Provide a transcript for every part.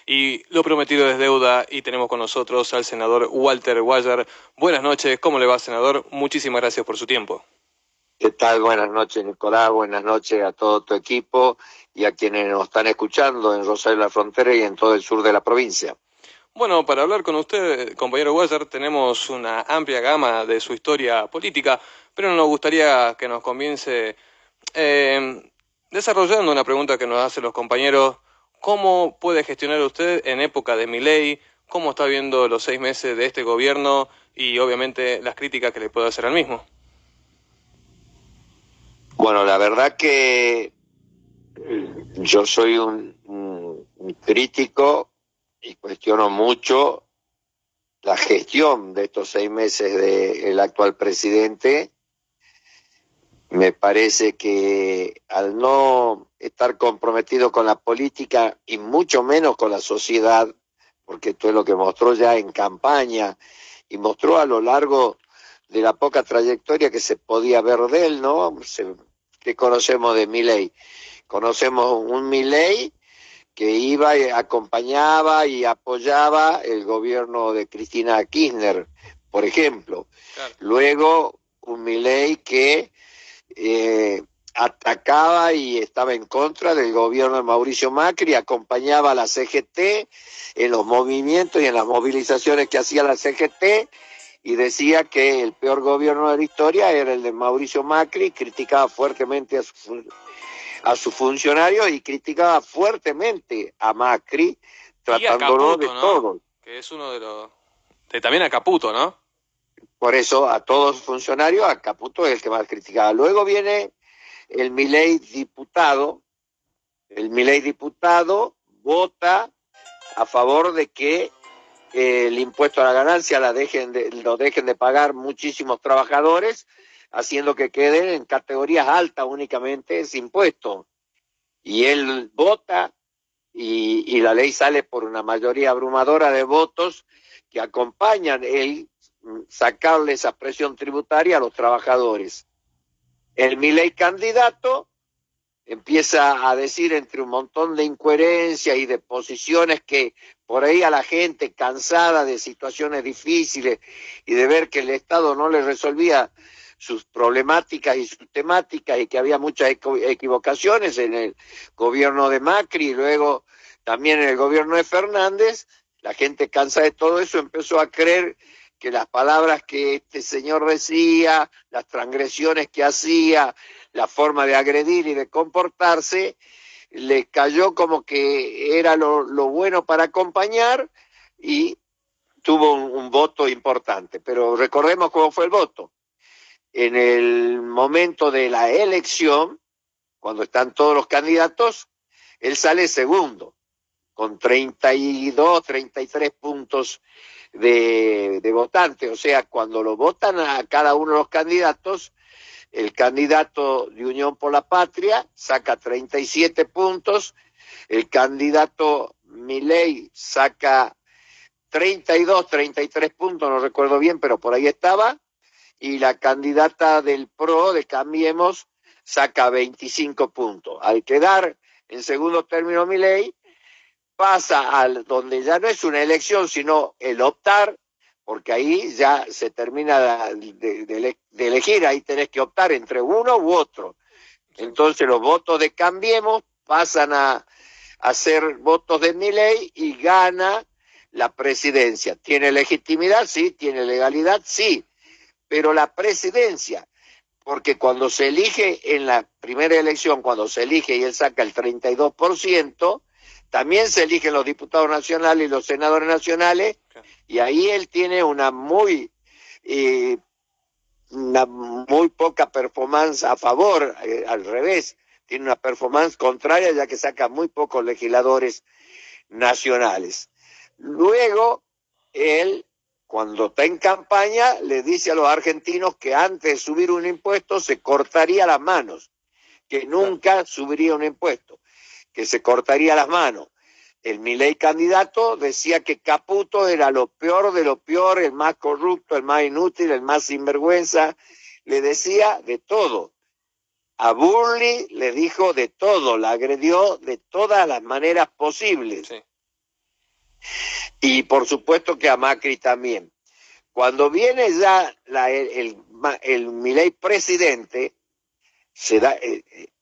Y lo prometido es deuda y tenemos con nosotros al senador Walter Guayar. Buenas noches, ¿cómo le va, senador? Muchísimas gracias por su tiempo. ¿Qué tal? Buenas noches, Nicolás. Buenas noches a todo tu equipo y a quienes nos están escuchando en Rosario de la Frontera y en todo el sur de la provincia. Bueno, para hablar con usted, compañero Guayar, tenemos una amplia gama de su historia política, pero nos gustaría que nos comience desarrollando una pregunta que nos hacen los compañeros. ¿Cómo puede gestionar usted en época de Milei? ¿Cómo está viendo los 6 meses de este gobierno y obviamente las críticas que le puede hacer al mismo? Bueno, la verdad que yo soy un crítico y cuestiono mucho la gestión de estos 6 meses del actual presidente. Me parece que al no estar comprometido con la política y mucho menos con la sociedad, porque esto es lo que mostró ya en campaña y mostró a lo largo de la poca trayectoria que se podía ver de él, ¿no? ¿Qué conocemos de Milei? Conocemos un Milei que iba y acompañaba y apoyaba el gobierno de Cristina Kirchner, por ejemplo. Claro. Luego, un Milei que atacaba y estaba en contra del gobierno de Mauricio Macri, acompañaba a la CGT en los movimientos y en las movilizaciones que hacía la CGT y decía que el peor gobierno de la historia era el de Mauricio Macri, criticaba fuertemente a sus funcionarios y criticaba fuertemente a Macri, Y a tratándolo de Caputo, ¿no? todo. Que es uno de los... también a Caputo, ¿no? Por eso a todos los funcionarios, a Caputo es el que más criticaba. Luego viene el Milei diputado. El Milei diputado vota a favor de que el impuesto a la ganancia lo dejen de pagar muchísimos trabajadores, haciendo que queden en categorías altas únicamente ese impuesto. Y él vota y la ley sale por una mayoría abrumadora de votos que acompañan el sacarle esa presión tributaria a los trabajadores. El Milei candidato empieza a decir entre un montón de incoherencias y de posiciones que por ahí a la gente cansada de situaciones difíciles y de ver que el Estado no le resolvía sus problemáticas y sus temáticas y que había muchas equivocaciones en el gobierno de Macri y luego también en el gobierno de Fernández, la gente cansada de todo eso empezó a creer que las palabras que este señor decía, las transgresiones que hacía, la forma de agredir y de comportarse, le cayó como que era lo bueno para acompañar y tuvo un voto importante. Pero recordemos cómo fue el voto. En el momento de la elección, cuando están todos los candidatos, él sale segundo, con 32, 33 puntos de votantes. O sea, cuando lo votan a cada uno de los candidatos, el candidato de Unión por la Patria saca 37 puntos, el candidato Milei saca 32, 33 puntos, no recuerdo bien, pero por ahí estaba, y la candidata del PRO, de Cambiemos, saca 25 puntos. Al quedar en segundo término Milei, pasa al donde ya no es una elección, sino el optar, porque ahí ya se termina de elegir, ahí tenés que optar entre uno u otro. Sí. Entonces los votos de Cambiemos pasan a ser votos de Milei y gana la presidencia. ¿Tiene legitimidad? Sí. ¿Tiene legalidad? Sí. Pero la presidencia, porque cuando se elige en la primera elección, cuando se elige y él saca el 32%, también se eligen los diputados nacionales y los senadores nacionales, Claro. y ahí él tiene una muy poca performance a favor, al revés, tiene una performance contraria ya que saca muy pocos legisladores nacionales. Luego, él, cuando está en campaña, le dice a los argentinos que antes de subir un impuesto se cortaría las manos, que nunca subiría un impuesto, que se cortaría las manos. El Milei candidato decía que Caputo era lo peor de lo peor, el más corrupto, el más inútil, el más sinvergüenza. Le decía de todo. A Burley le dijo de todo, la agredió de todas las maneras posibles. Sí. Y por supuesto que a Macri también. Cuando viene ya el Milei presidente,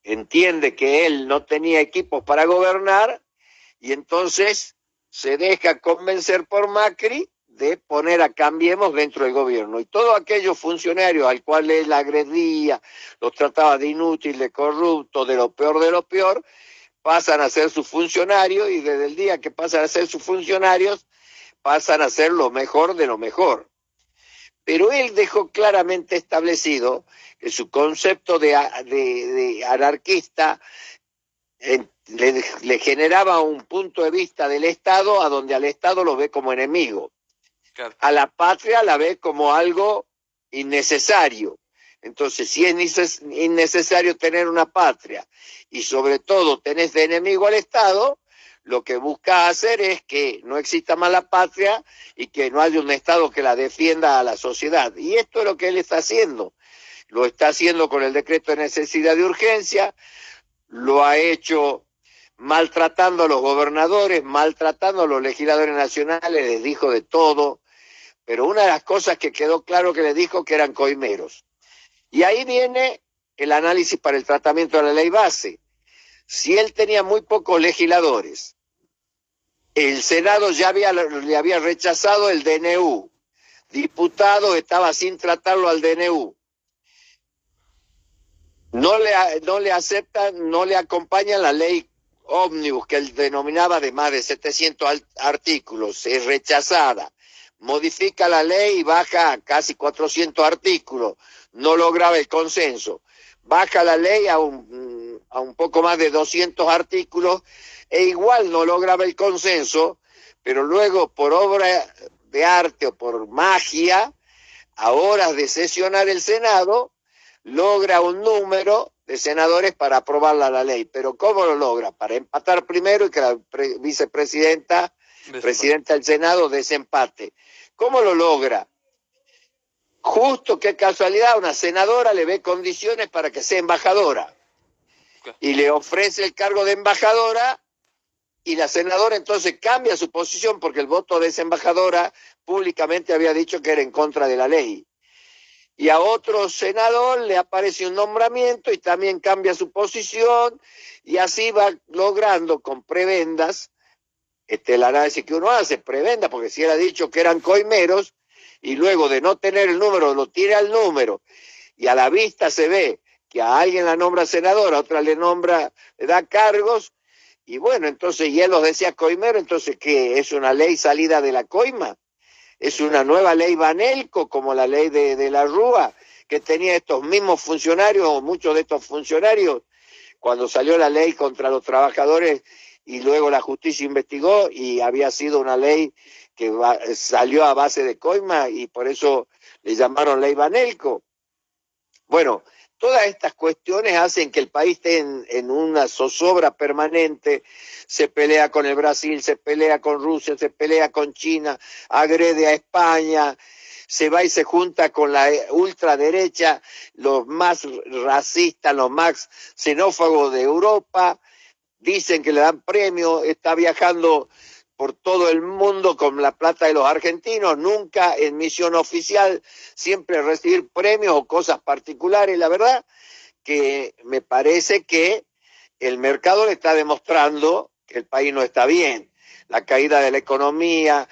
entiende que él no tenía equipos para gobernar y entonces se deja convencer por Macri de poner a Cambiemos dentro del gobierno. Y todos aquellos funcionarios al cual él agredía, los trataba de inútil, de corrupto, de lo peor, pasan a ser sus funcionarios y desde el día que pasan a ser sus funcionarios, pasan a ser lo mejor de lo mejor. Pero él dejó claramente establecido que su concepto de anarquista le generaba un punto de vista del Estado a donde al Estado lo ve como enemigo. Claro. A la patria la ve como algo innecesario. Entonces, si es innecesario tener una patria y sobre todo tenés de enemigo al Estado, lo que busca hacer es que no exista más la patria y que no haya un Estado que la defienda a la sociedad. Y esto es lo que él está haciendo. Lo está haciendo con el decreto de necesidad de urgencia, lo ha hecho maltratando a los gobernadores, maltratando a los legisladores nacionales, les dijo de todo, pero una de las cosas que quedó claro que les dijo que eran coimeros. Y ahí viene el análisis para el tratamiento de la ley base. Si él tenía muy pocos legisladores, el Senado ya le había rechazado el DNU, diputados estaba sin tratarlo al DNU, no le aceptan, no le acompañan la ley ómnibus que él denominaba de más de 700 artículos, es rechazada, modifica la ley y baja a casi 400 artículos, no lograba el consenso, baja la ley a un poco más de 200 artículos e igual no lograba el consenso, pero luego por obra de arte o por magia, a horas de sesionar el Senado, logra un número de senadores para aprobarla la ley. Pero ¿cómo lo logra? Para empatar primero y que la vicepresidenta, presidenta del Senado, desempate. ¿Cómo lo logra? Justo, qué casualidad, una senadora le ve condiciones para que sea embajadora y le ofrece el cargo de embajadora y la senadora entonces cambia su posición porque el voto de esa embajadora públicamente había dicho que era en contra de la ley. Y a otro senador le aparece un nombramiento y también cambia su posición y así va logrando con prebendas, el análisis que uno hace, prebenda, porque si él ha dicho que eran coimeros y luego de no tener el número lo tira el número y a la vista se ve que a alguien la nombra senadora, a otra le da cargos y bueno, entonces y él los decía coimero, entonces ¿qué? ¿Es una ley salida de la coima? Es una nueva ley Banelco, como la ley de la Rúa, que tenía estos mismos funcionarios, o muchos de estos funcionarios, cuando salió la ley contra los trabajadores y luego la justicia investigó y había sido una ley que salió a base de coima y por eso le llamaron ley Banelco. Bueno, todas estas cuestiones hacen que el país esté en una zozobra permanente, se pelea con el Brasil, se pelea con Rusia, se pelea con China, agrede a España, se va y se junta con la ultraderecha, los más racistas, los más xenófagos de Europa, dicen que le dan premio, está viajando por todo el mundo con la plata de los argentinos, nunca en misión oficial, siempre recibir premios o cosas particulares. La verdad que me parece que el mercado le está demostrando que el país no está bien. La caída de la economía,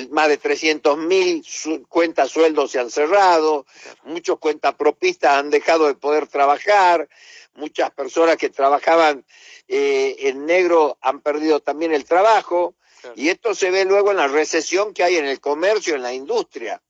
más de 300.000 cuentas sueldos se han cerrado, muchos cuentapropistas han dejado de poder trabajar, muchas personas que trabajaban en negro han perdido también el trabajo. Y esto se ve luego en la recesión que hay en el comercio, en la industria.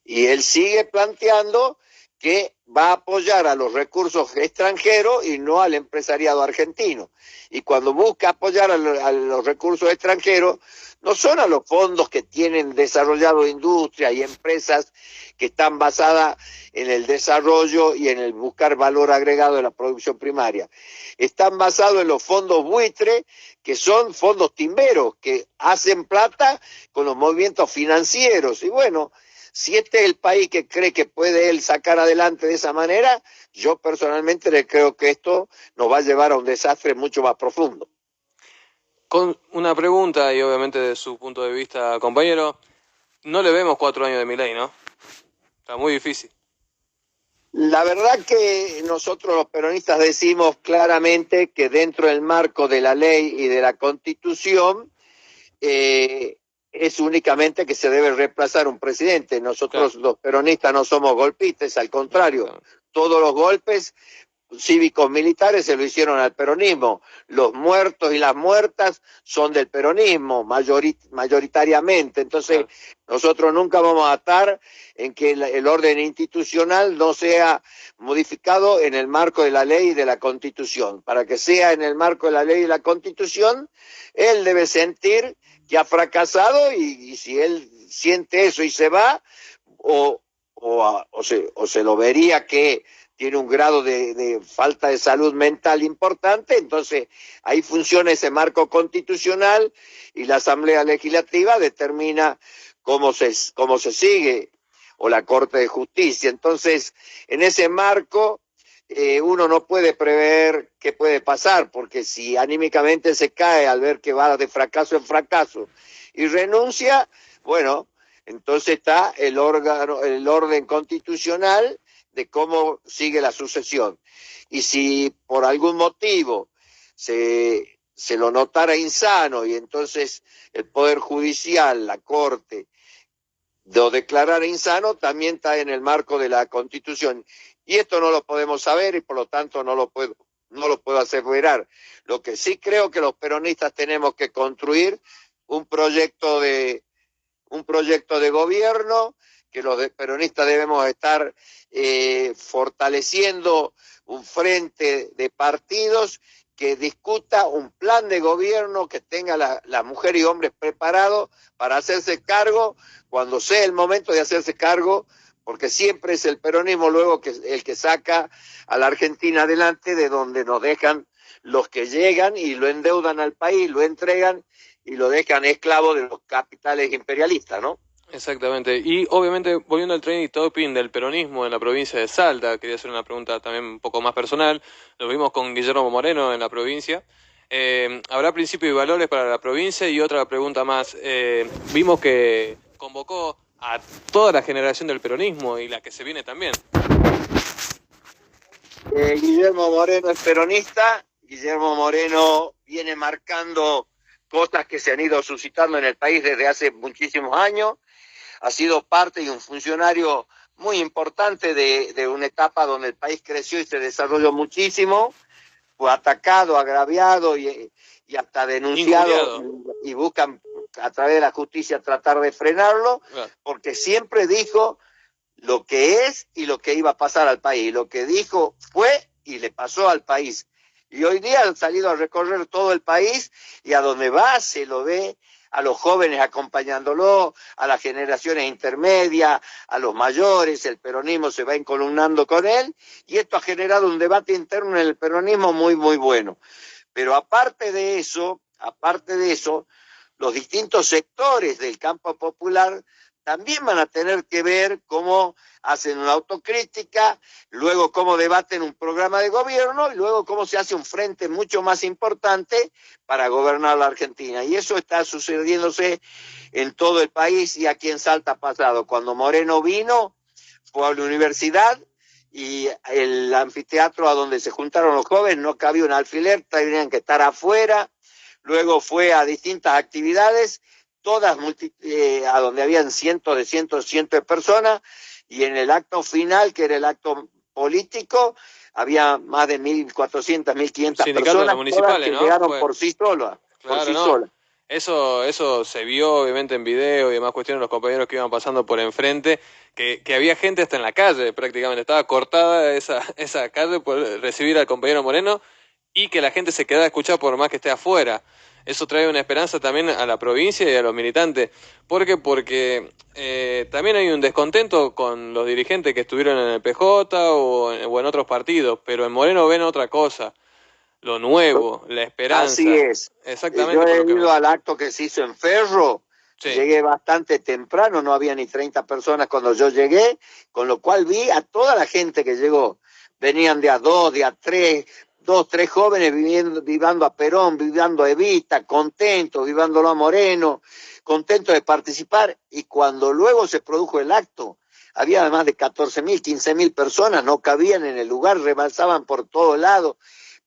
Y él sigue planteando que va a apoyar a los recursos extranjeros y no al empresariado argentino. Y cuando busca apoyar a los recursos extranjeros, no son a los fondos que tienen desarrollado industria y empresas que están basadas en el desarrollo y en el buscar valor agregado de la producción primaria. Están basados en los fondos buitre, que son fondos timberos, que hacen plata con los movimientos financieros. Y bueno, si este es el país que cree que puede él sacar adelante de esa manera, yo personalmente le creo que esto nos va a llevar a un desastre mucho más profundo. Con una pregunta y obviamente de su punto de vista, compañero, no le vemos 4 años de Milei, ¿no? Está muy difícil. La verdad que nosotros los peronistas decimos claramente que dentro del marco de la ley y de la Constitución es únicamente que se debe reemplazar un presidente. Nosotros Claro, los peronistas no somos golpistas, al contrario, exactamente. todos los golpes cívicos militares se lo hicieron al peronismo. Los muertos y las muertas son del peronismo, mayoritariamente. Entonces, Claro. nosotros nunca vamos a estar en que el orden institucional no sea modificado en el marco de la ley y de la Constitución. Para que sea en el marco de la ley y la Constitución, él debe sentir que ha fracasado y si él siente eso y se va, o se lo vería que tiene un grado de falta de salud mental importante, entonces ahí funciona ese marco constitucional y la Asamblea Legislativa determina cómo se sigue, o la Corte de Justicia. Entonces, en ese marco, uno no puede prever qué puede pasar, porque si anímicamente se cae al ver que va de fracaso en fracaso y renuncia, bueno, entonces está el orden constitucional de cómo sigue la sucesión. Y si por algún motivo se lo notara insano y entonces el Poder Judicial, la Corte, lo declarara insano, también está en el marco de la Constitución. Y esto no lo podemos saber y por lo tanto no lo puedo aseverar. Lo que sí creo que los peronistas tenemos que construir un proyecto de gobierno, que los peronistas debemos estar fortaleciendo un frente de partidos que discuta un plan de gobierno que tenga las mujeres y hombres preparados para hacerse cargo cuando sea el momento de hacerse cargo, porque siempre es el peronismo luego el que saca a la Argentina adelante de donde nos dejan los que llegan y lo endeudan al país, lo entregan y lo dejan esclavo de los capitales imperialistas, ¿no? Exactamente. Y obviamente, volviendo al trending topic del peronismo en la provincia de Salta, quería hacer una pregunta también un poco más personal. Lo vimos con Guillermo Moreno en la provincia. ¿Habrá principios y valores para la provincia? Y otra pregunta más. Vimos que convocó a toda la generación del peronismo y la que se viene también. Guillermo Moreno es peronista. Guillermo Moreno viene marcando cosas que se han ido suscitando en el país desde hace muchísimos años. Ha sido parte y un funcionario muy importante de una etapa donde el país creció y se desarrolló muchísimo. Fue atacado, agraviado y hasta denunciado, y buscan a través de la justicia tratar de frenarlo, porque siempre dijo lo que es y lo que iba a pasar al país. Lo que dijo fue y le pasó al país. Y hoy día han salido a recorrer todo el país y a donde va se lo ve a los jóvenes acompañándolo, a las generaciones intermedias, a los mayores, el peronismo se va encolumnando con él y esto ha generado un debate interno en el peronismo muy, muy bueno. Pero aparte de eso, los distintos sectores del campo popular también van a tener que ver cómo hacen una autocrítica, luego cómo debaten un programa de gobierno y luego cómo se hace un frente mucho más importante para gobernar la Argentina. Y eso está sucediéndose en todo el país y aquí en Salta ha pasado. Cuando Moreno vino, fue a la universidad y el anfiteatro a donde se juntaron los jóvenes no cabía un alfiler, tenían que estar afuera. Luego fue a distintas actividades, todas a donde habían cientos de personas, y en el acto final, que era el acto político, había más de 1.400, 1.500 personas, municipales, que ¿no? llegaron por sí solas. Claro, no. Eso se vio obviamente en video y demás cuestiones, los compañeros que iban pasando por enfrente, que había gente hasta en la calle prácticamente, estaba cortada esa calle por recibir al compañero Moreno y que la gente se quedaba a escuchar por más que esté afuera. Eso trae una esperanza también a la provincia y a los militantes. ¿Por qué? Porque también hay un descontento con los dirigentes que estuvieron en el PJ o en otros partidos, pero en Moreno ven otra cosa, lo nuevo, la esperanza. Así es. Exactamente. Yo he ido al acto que se hizo en Ferro, sí. Llegué bastante temprano, no había ni 30 personas cuando yo llegué, con lo cual vi a toda la gente que llegó. Venían de a 2, de a 3, 2, 3 jóvenes viviendo a Perón, viviendo a Evita, contentos, vivándolo a Moreno, contentos de participar, y cuando luego se produjo el acto, había más de 14.000, 15.000 personas, no cabían en el lugar, rebalsaban por todos lados,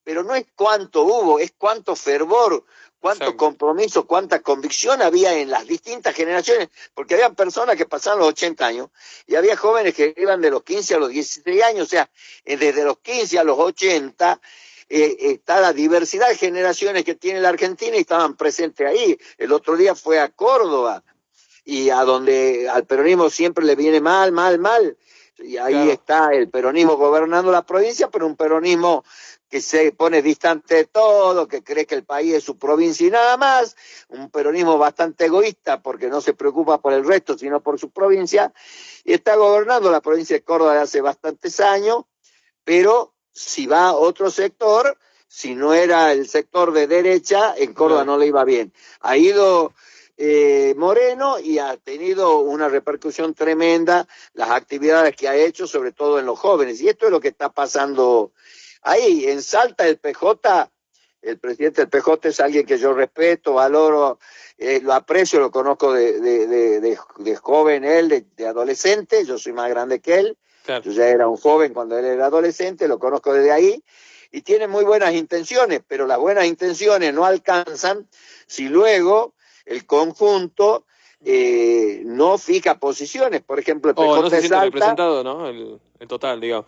pero no es cuánto hubo, es cuánto fervor, cuánto Exacto. compromiso, cuánta convicción había en las distintas generaciones, porque había personas que pasaban los 80 años y había jóvenes que iban de los 15 a los 16 años, o sea, desde los 15 a los 80 está la diversidad de generaciones que tiene la Argentina y estaban presentes ahí. El otro día fue a Córdoba, y a donde al peronismo siempre le viene mal, y ahí Claro. está el peronismo gobernando la provincia, pero un peronismo que se pone distante de todo, que cree que el país es su provincia y nada más, un peronismo bastante egoísta porque no se preocupa por el resto, sino por su provincia, y está gobernando la provincia de Córdoba de hace bastantes años, pero si va a otro sector, si no era el sector de derecha, en Córdoba Claro. no le iba bien. Ha ido Moreno y ha tenido una repercusión tremenda las actividades que ha hecho, sobre todo en los jóvenes. Y esto es lo que está pasando ahí. En Salta, el PJ, el presidente del PJ es alguien que yo respeto, valoro, lo aprecio, lo conozco de joven él, de adolescente, yo soy más grande que él. Claro. Yo ya era un joven cuando él era adolescente, lo conozco desde ahí, y tiene muy buenas intenciones, pero las buenas intenciones no alcanzan si luego el conjunto no fija posiciones. Por ejemplo, el O PJ no se de siente Salta, representado, ¿no? El total, digamos.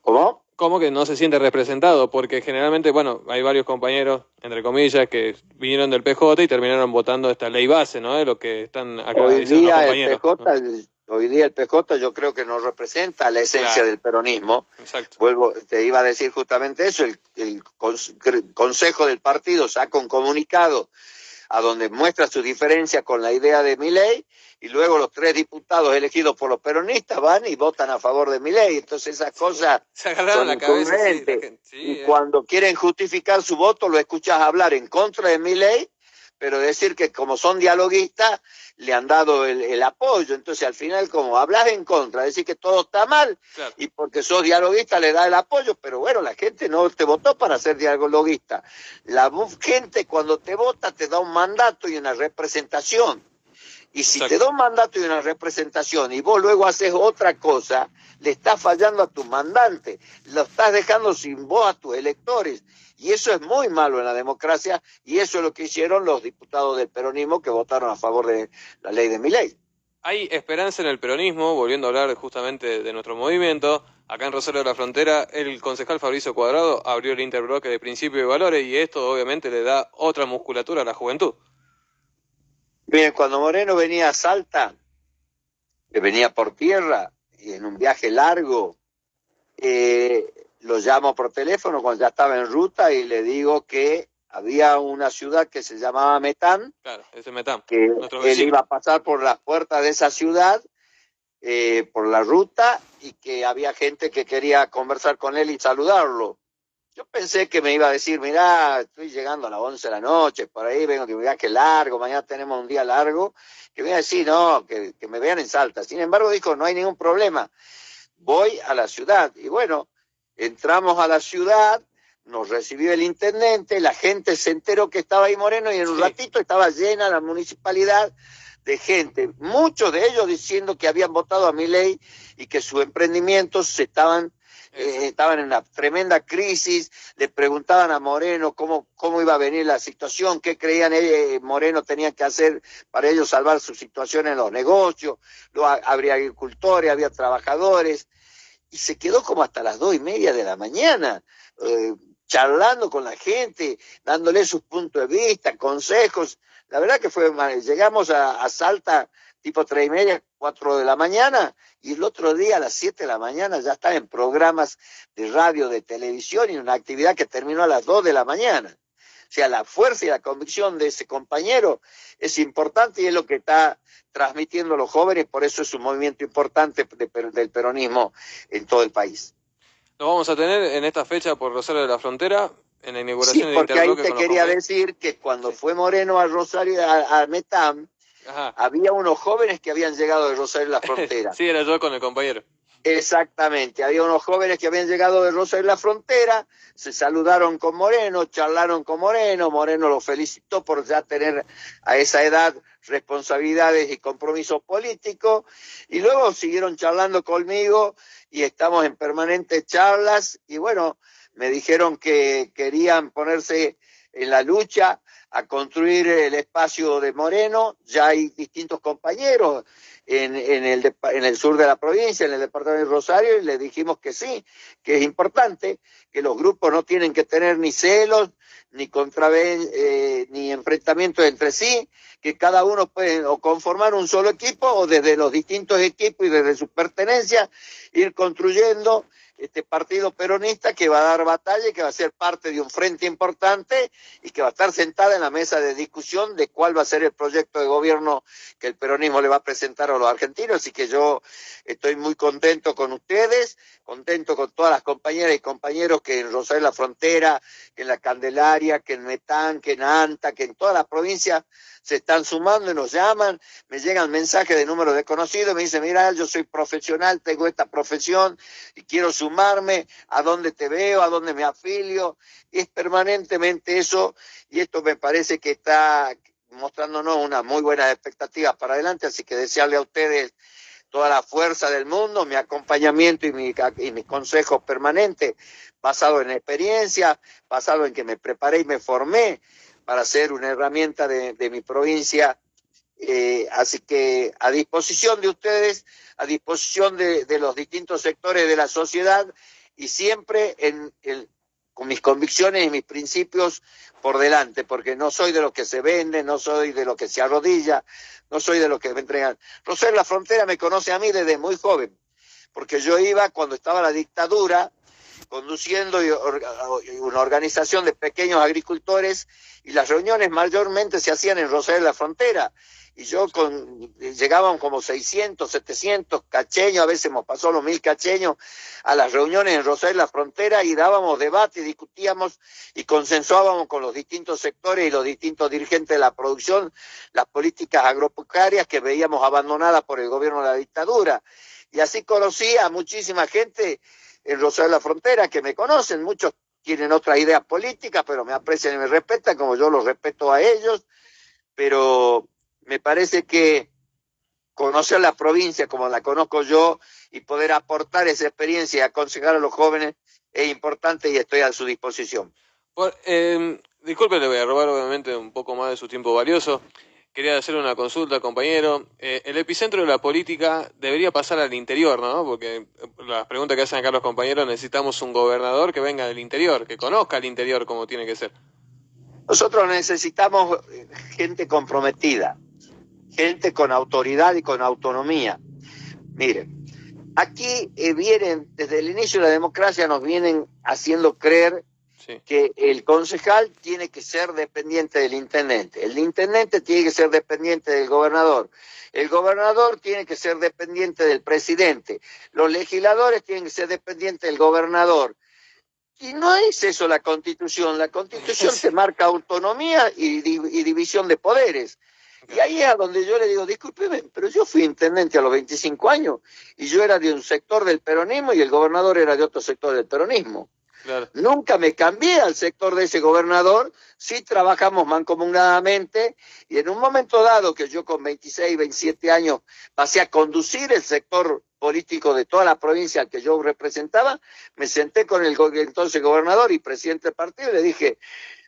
¿cómo? ¿Cómo que no se siente representado? Porque generalmente, bueno, hay varios compañeros, entre comillas, que vinieron del PJ y terminaron votando esta ley base, ¿no? De lo que están acá Hoy diciendo los día el compañeros, PJ, ¿no? hoy día el PJ yo creo que no representa la esencia Claro, del peronismo. exacto. Vuelvo, te iba a decir justamente eso, el consejo del partido saca un comunicado a donde muestra su diferencia con la idea de Milei, y luego los 3 diputados elegidos por los peronistas van y votan a favor de Milei. Entonces esas Sí. cosas Se agarraron son la cabeza, sí, la incongruentes. gente. Sí, Y cuando quieren justificar su voto, lo escuchas hablar en contra de Milei, pero decir que como son dialoguistas, le han dado el apoyo. Entonces al final, como hablas en contra, decir que todo está mal, claro. y porque sos dialoguista le da el apoyo, pero bueno, la gente no te votó para ser dialoguista. La gente cuando te vota te da un mandato y una representación. Y si Exacto. te da un mandato y una representación y vos luego haces otra cosa, le estás fallando a tu mandante, lo estás dejando sin voz a tus electores. Y eso es muy malo en la democracia, y eso es lo que hicieron los diputados del peronismo que votaron a favor de la ley de Milei. Hay esperanza en el peronismo, volviendo a hablar justamente de nuestro movimiento. Acá en Rosario de la Frontera, el concejal Fabricio Cuadrado abrió el interbloque de principios y valores y esto obviamente le da otra musculatura a la juventud. Miren, cuando Moreno venía a Salta, que venía por tierra y en un viaje largo, lo llamo por teléfono cuando ya estaba en ruta y le digo que había una ciudad que se llamaba Metán, Claro, ese Metam, que nuestros él vecinos. iba a pasar por las puertas de esa ciudad, por la ruta, y que había gente que quería conversar con él y saludarlo. Yo pensé que me iba a decir, mirá, estoy llegando a las 11 de la noche, por ahí vengo de un viaje largo, mañana tenemos un día largo, que me iba a decir, no, que me vean en Salta. Sin embargo, dijo, no hay ningún problema, voy a la ciudad. Y bueno, entramos a la ciudad, nos recibió el intendente, la gente se enteró que estaba ahí Moreno, y en un ratito estaba llena la municipalidad de gente, muchos de ellos diciendo que habían votado a Milei y que sus emprendimientos estaban en una tremenda crisis. Le preguntaban a Moreno cómo iba a venir la situación, qué creían Moreno tenía que hacer para ellos salvar su situación en los negocios. Habría agricultores, había trabajadores, y se quedó como hasta las 2:30 de la mañana, charlando con la gente, dándole sus puntos de vista, consejos. La verdad que fue mal. Llegamos a Salta tipo 3:30, 4 de la mañana, y el otro día a las 7 de la mañana ya estaba en programas de radio, de televisión, y una actividad que terminó a las 2 de la mañana. O sea, la fuerza y la convicción de ese compañero es importante, y es lo que está transmitiendo a los jóvenes. Por eso es un movimiento importante del peronismo en todo el país. Lo vamos a tener en esta fecha por Rosario de la Frontera, en la Sí, inauguración del porque ahí interbloque te con los quería compañeros. decir que cuando fue Moreno a Rosario, a Metam, Ajá. había unos jóvenes que habían llegado de Rosario de la Frontera. Sí, era yo con el compañero. Exactamente, había unos jóvenes que habían llegado de Rosario de la Frontera, se saludaron con Moreno, charlaron con Moreno, Moreno los felicitó por ya tener a esa edad responsabilidades y compromisos políticos, y luego siguieron charlando conmigo y estamos en permanentes charlas, y bueno, me dijeron que querían ponerse en la lucha a construir el espacio de Moreno. Ya hay distintos compañeros en el sur de la provincia, en el departamento de Rosario, y le dijimos que sí, que es importante, que los grupos no tienen que tener ni celos, ni enfrentamientos entre sí, que cada uno puede o conformar un solo equipo o desde los distintos equipos y desde su pertenencia ir construyendo este partido peronista que va a dar batalla y que va a ser parte de un frente importante y que va a estar sentada en la mesa de discusión de cuál va a ser el proyecto de gobierno que el peronismo le va a presentar a los argentinos. Así que yo estoy muy contento con ustedes, contento con todas las compañeras y compañeros que en Rosario de la Frontera, que en la Candelaria, que en Metán, que en Anta, que en toda la provincia se están sumando y nos llaman, me llegan mensajes de números desconocidos, me dicen, mira, yo soy profesional, tengo esta profesión y quiero sumarme, a dónde te veo, a dónde me afilio, y es permanentemente eso, y esto me parece que está mostrándonos unas muy buenas expectativas para adelante, así que desearle a ustedes toda la fuerza del mundo, mi acompañamiento y mis consejos permanentes, basado en experiencia, basado en que me preparé y me formé para ser una herramienta de mi provincia. Así que a disposición de ustedes, a disposición de los distintos sectores de la sociedad y siempre con mis convicciones y mis principios por delante, porque no soy de los que se venden, no soy de los que se arrodilla, no soy de los que me entregan. Rosario de la Frontera me conoce a mí desde muy joven, porque yo iba cuando estaba la dictadura, conduciendo una organización de pequeños agricultores y las reuniones mayormente se hacían en Rosario de la Frontera y llegaban como 600, 700 cacheños, a veces hemos pasado los 1000 cacheños a las reuniones en Rosario de la Frontera y dábamos debate, discutíamos y consensuábamos con los distintos sectores y los distintos dirigentes de la producción las políticas agropecuarias que veíamos abandonadas por el gobierno de la dictadura. Y así conocí a muchísima gente en Rosario de la Frontera, que me conocen, muchos tienen otras ideas políticas, pero me aprecian y me respetan como yo los respeto a ellos, pero me parece que conocer la provincia como la conozco yo y poder aportar esa experiencia y aconsejar a los jóvenes es importante y estoy a su disposición. Disculpe, le voy a robar obviamente un poco más de su tiempo valioso. Quería hacer una consulta, compañero. El epicentro de la política debería pasar al interior, ¿no? Porque las preguntas que hacen acá los compañeros, necesitamos un gobernador que venga del interior, que conozca el interior como tiene que ser. Nosotros necesitamos gente comprometida, gente con autoridad y con autonomía. Miren, aquí vienen, desde el inicio de la democracia nos vienen haciendo creer que el concejal tiene que ser dependiente del intendente, el intendente tiene que ser dependiente del gobernador, el gobernador tiene que ser dependiente del presidente, los legisladores tienen que ser dependientes del gobernador. Y no es eso la Constitución te marca autonomía y división de poderes. Y ahí es a donde yo le digo, discúlpeme, pero yo fui intendente a los 25 años y yo era de un sector del peronismo y el gobernador era de otro sector del peronismo. Claro. Nunca me cambié al sector de ese gobernador, sí trabajamos mancomunadamente y en un momento dado que yo con 26, 27 años pasé a conducir el sector político de toda la provincia al que yo representaba, me senté con el entonces gobernador y presidente del partido y le dije,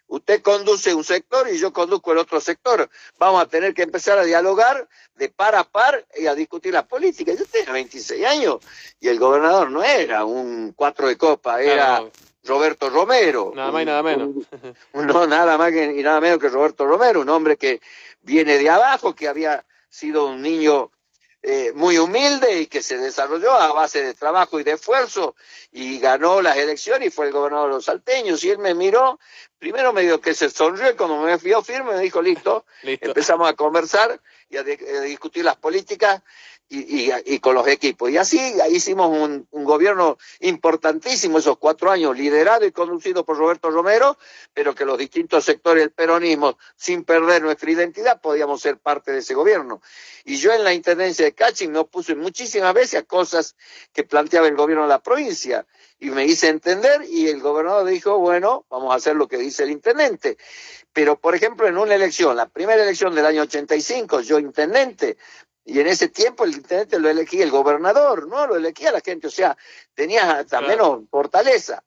usted conduce un sector y yo conduzco el otro sector. Vamos a tener que empezar a dialogar de par a par y a discutir las políticas. Yo tenía 26 años y el gobernador no era un 4 de copa, era Roberto Romero. Nada más y nada menos. No, nada más y nada menos que Roberto Romero, un hombre que viene de abajo, que había sido un niño muy humilde y que se desarrolló a base de trabajo y de esfuerzo y ganó las elecciones y fue el gobernador de los salteños. Y él me miró, Primero medio que se sonrió y cuando me vio firme me dijo, listo, empezamos a conversar y a discutir las políticas y con los equipos. Y así hicimos un gobierno importantísimo esos 4 años, liderado y conducido por Roberto Romero, pero que los distintos sectores del peronismo, sin perder nuestra identidad, podíamos ser parte de ese gobierno. Y yo en la intendencia de Cachín me opuse muchísimas veces a cosas que planteaba el gobierno de la provincia. Y me hice entender y el gobernador dijo, bueno, vamos a hacer lo que dice el intendente. Pero, por ejemplo, en una elección, la primera elección del año 85, yo intendente, y en ese tiempo el intendente lo elegía el gobernador, no lo elegía la gente, o sea, tenía también fortaleza.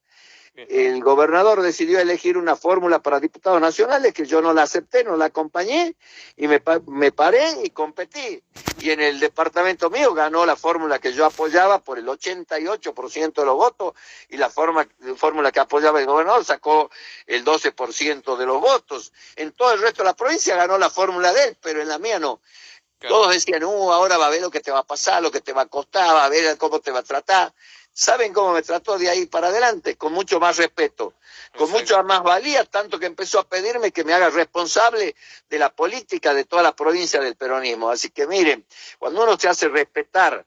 El gobernador decidió elegir una fórmula para diputados nacionales que yo no la acepté, no la acompañé y me paré y competí. Y en el departamento mío ganó la fórmula que yo apoyaba por el 88% de los votos y la fórmula que apoyaba el gobernador sacó el 12% de los votos. En todo el resto de la provincia ganó la fórmula de él, pero en la mía no. Claro. Todos decían, ahora va a ver lo que te va a pasar, lo que te va a costar, va a ver cómo te va a tratar. ¿Saben cómo me trató de ahí para adelante? Con mucho más respeto, con mucha más valía, tanto que empezó a pedirme que me haga responsable de la política de toda la provincia del peronismo. Así que miren, cuando uno se hace respetar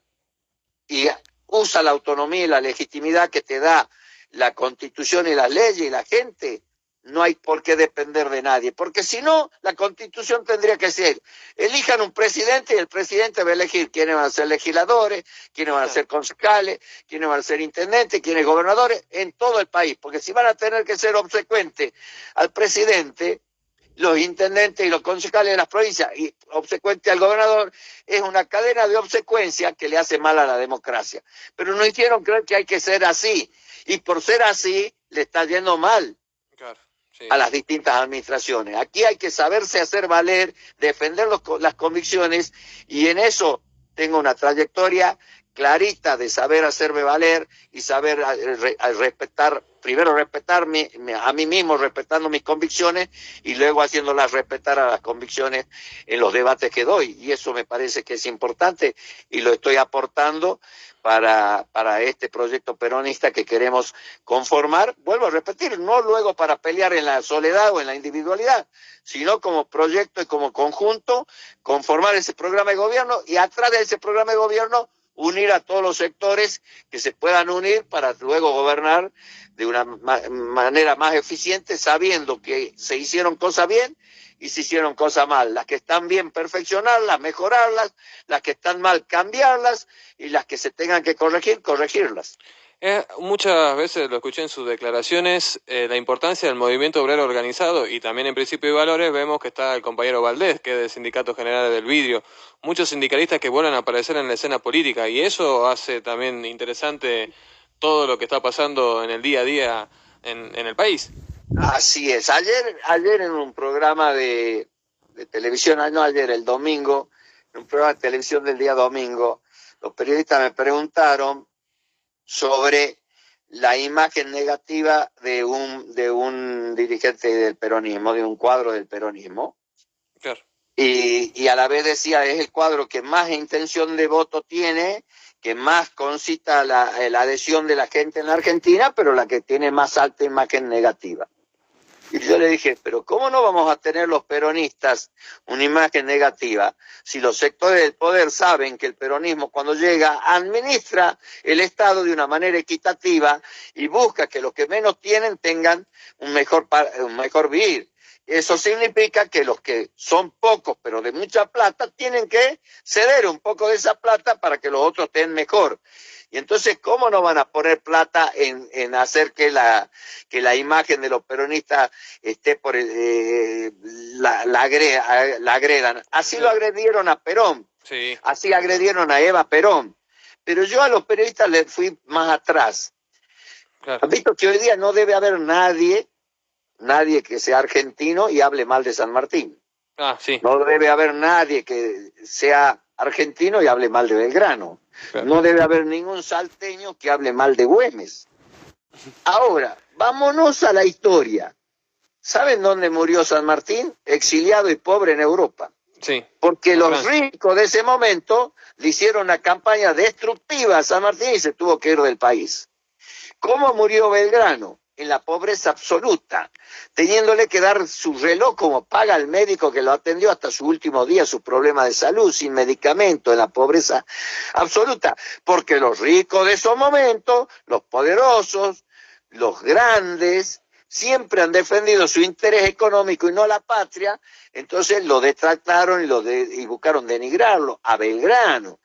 y usa la autonomía y la legitimidad que te da la Constitución y las leyes y la gente, no hay por qué depender de nadie, porque si no, la Constitución tendría que ser, elijan un presidente y el presidente va a elegir quiénes van a ser legisladores, quiénes van a ser concejales, quiénes van a ser intendentes, quiénes gobernadores, en todo el país, porque si van a tener que ser obsecuentes al presidente, los intendentes y los concejales de las provincias y obsecuente al gobernador, es una cadena de obsecuencia que le hace mal a la democracia. Pero no hicieron creer que hay que ser así, y por ser así, le está yendo mal. Claro. Sí. A las distintas administraciones. Aquí hay que saberse hacer valer, defender las convicciones y en eso tengo una trayectoria clarita de saber hacerme valer y saber respetar, primero respetarme a mí mismo, respetando mis convicciones y luego haciéndolas respetar a las convicciones en los debates que doy. Y eso me parece que es importante y lo estoy aportando para este proyecto peronista que queremos conformar. Vuelvo a repetir, no luego para pelear en la soledad o en la individualidad, sino como proyecto y como conjunto, conformar ese programa de gobierno y atrás de ese programa de gobierno unir a todos los sectores que se puedan unir para luego gobernar de una manera más eficiente, sabiendo que se hicieron cosas bien y se hicieron cosas mal. Las que están bien, perfeccionarlas, mejorarlas, las que están mal, cambiarlas y las que se tengan que corregir, corregirlas. Muchas veces lo escuché en sus declaraciones, la importancia del movimiento obrero organizado y también en Principio y Valores vemos que está el compañero Valdés, que es del Sindicato General del Vidrio. Muchos sindicalistas que vuelven a aparecer en la escena política y eso hace también interesante todo lo que está pasando en el día a día en el país. Así es. Ayer en un programa de televisión, no ayer, el domingo, en un programa de televisión del día domingo, los periodistas me preguntaron sobre la imagen negativa de un dirigente del peronismo, de un cuadro del peronismo. Claro. Y a la vez decía, es el cuadro que más intención de voto tiene, que más concita la adhesión de la gente en la Argentina, pero la que tiene más alta imagen negativa. Y yo le dije, pero ¿cómo no vamos a tener los peronistas una imagen negativa si los sectores del poder saben que el peronismo cuando llega administra el Estado de una manera equitativa y busca que los que menos tienen tengan un mejor vivir? Eso significa que los que son pocos pero de mucha plata tienen que ceder un poco de esa plata para que los otros estén mejor. Y entonces, ¿cómo no van a poner plata en hacer que la imagen de los peronistas esté por la agredan? Así lo agredieron a Perón, sí. Así agredieron a Eva Perón. Pero yo a los periodistas les fui más atrás. Claro. Han visto que hoy día no debe haber nadie que sea argentino y hable mal de San Martín. Sí. No debe haber nadie que sea argentino y hable mal de Belgrano. Claro. No debe haber ningún salteño que hable mal de Güemes. Ahora, vámonos a la historia. ¿Saben dónde murió San Martín? Exiliado y pobre en Europa. Sí. Porque los ricos de ese momento le hicieron una campaña destructiva a San Martín y se tuvo que ir del país. ¿Cómo murió Belgrano? en la pobreza absoluta, teniéndole que dar su reloj como paga el médico que lo atendió hasta su último día, su problema de salud, sin medicamento, en la pobreza absoluta, porque los ricos de esos momentos, los poderosos, los grandes, siempre han defendido su interés económico y no la patria, entonces lo detractaron y buscaron denigrarlo a Belgrano.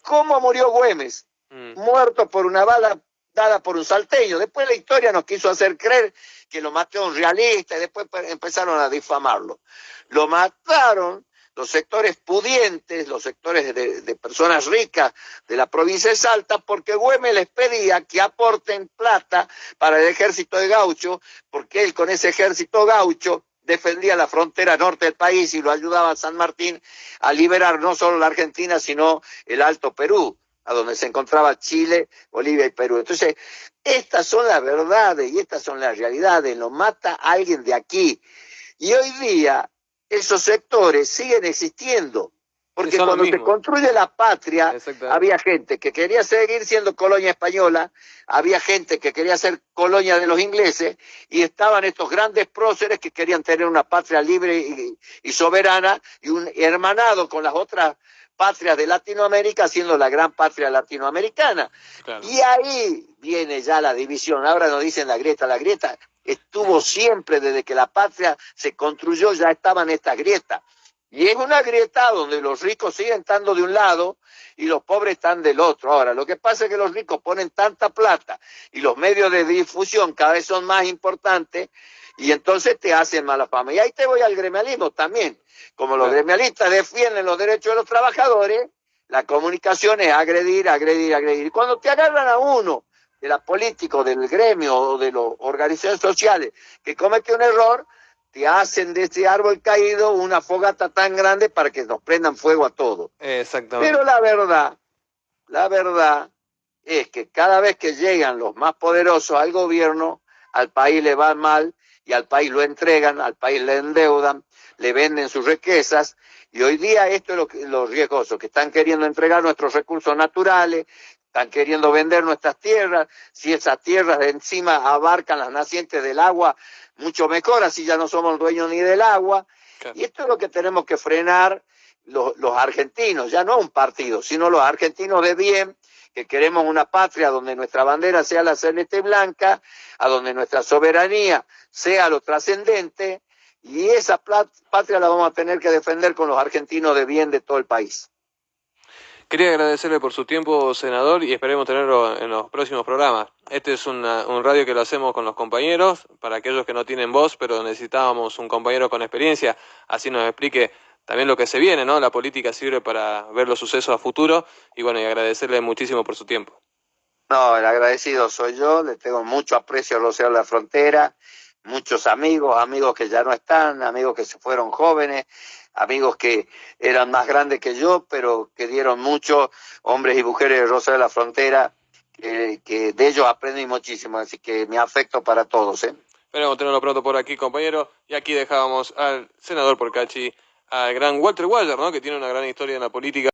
¿Cómo murió Güemes? Muerto por una bala dada por un salteño. Después la historia nos quiso hacer creer que lo mató un realista y después empezaron a difamarlo. Lo mataron los sectores pudientes, los sectores de personas ricas de la provincia de Salta, porque Güemes les pedía que aporten plata para el ejército de Gaucho, porque él con ese ejército gaucho defendía la frontera norte del país y lo ayudaba a San Martín a liberar no solo la Argentina, sino el Alto Perú, a donde se encontraba Chile, Bolivia y Perú. Entonces, estas son las verdades y estas son las realidades. Lo mata alguien de aquí. Y hoy día esos sectores siguen existiendo. Porque cuando se construye la patria, había gente que quería seguir siendo colonia española, había gente que quería ser colonia de los ingleses, y estaban estos grandes próceres que querían tener una patria libre y soberana, y un hermanado con las otras patrias de Latinoamérica, siendo la gran patria latinoamericana. Claro. Y ahí viene ya la división. Ahora nos dicen la grieta estuvo siempre, desde que la patria se construyó, ya estaban estas grietas. Y es una grieta donde los ricos siguen estando de un lado y los pobres están del otro. Ahora, lo que pasa es que los ricos ponen tanta plata y los medios de difusión cada vez son más importantes y entonces te hacen mala fama. Y ahí te voy al gremialismo también. Como los gremialistas defienden los derechos de los trabajadores, la comunicación es agredir. Y cuando te agarran a uno de la política, del gremio o de las organizaciones sociales que comete un error, te hacen de ese árbol caído una fogata tan grande para que nos prendan fuego a todos. Exactamente. Pero la verdad es que cada vez que llegan los más poderosos al gobierno, al país le va mal y al país lo entregan, al país le endeudan, le venden sus riquezas, y hoy día esto es lo riesgoso, que están queriendo entregar nuestros recursos naturales, están queriendo vender nuestras tierras. Si esas tierras de encima abarcan las nacientes del agua, mucho mejor, así ya no somos dueños ni del agua. Claro. Y esto es lo que tenemos que frenar los argentinos, ya no un partido, sino los argentinos de bien, que queremos una patria donde nuestra bandera sea la celeste blanca, a donde nuestra soberanía sea lo trascendente, y esa patria la vamos a tener que defender con los argentinos de bien de todo el país. Quería agradecerle por su tiempo, senador, y esperemos tenerlo en los próximos programas. Este es un radio que lo hacemos con los compañeros, para aquellos que no tienen voz, pero necesitábamos un compañero con experiencia, así nos explique también lo que se viene, ¿no? La política sirve para ver los sucesos a futuro, y bueno, y agradecerle muchísimo por su tiempo. No, el agradecido soy yo, le tengo mucho aprecio a Rosario de la Frontera, muchos amigos que ya no están, amigos que se fueron jóvenes, amigos que eran más grandes que yo, pero que dieron mucho, hombres y mujeres de Rosario de la Frontera, que de ellos aprendí muchísimo, así que mi afecto para todos. Esperemos tenerlo pronto por aquí, compañero, y aquí dejábamos al senador Porcachi, al gran Walter Waller, ¿no? Que tiene una gran historia en la política.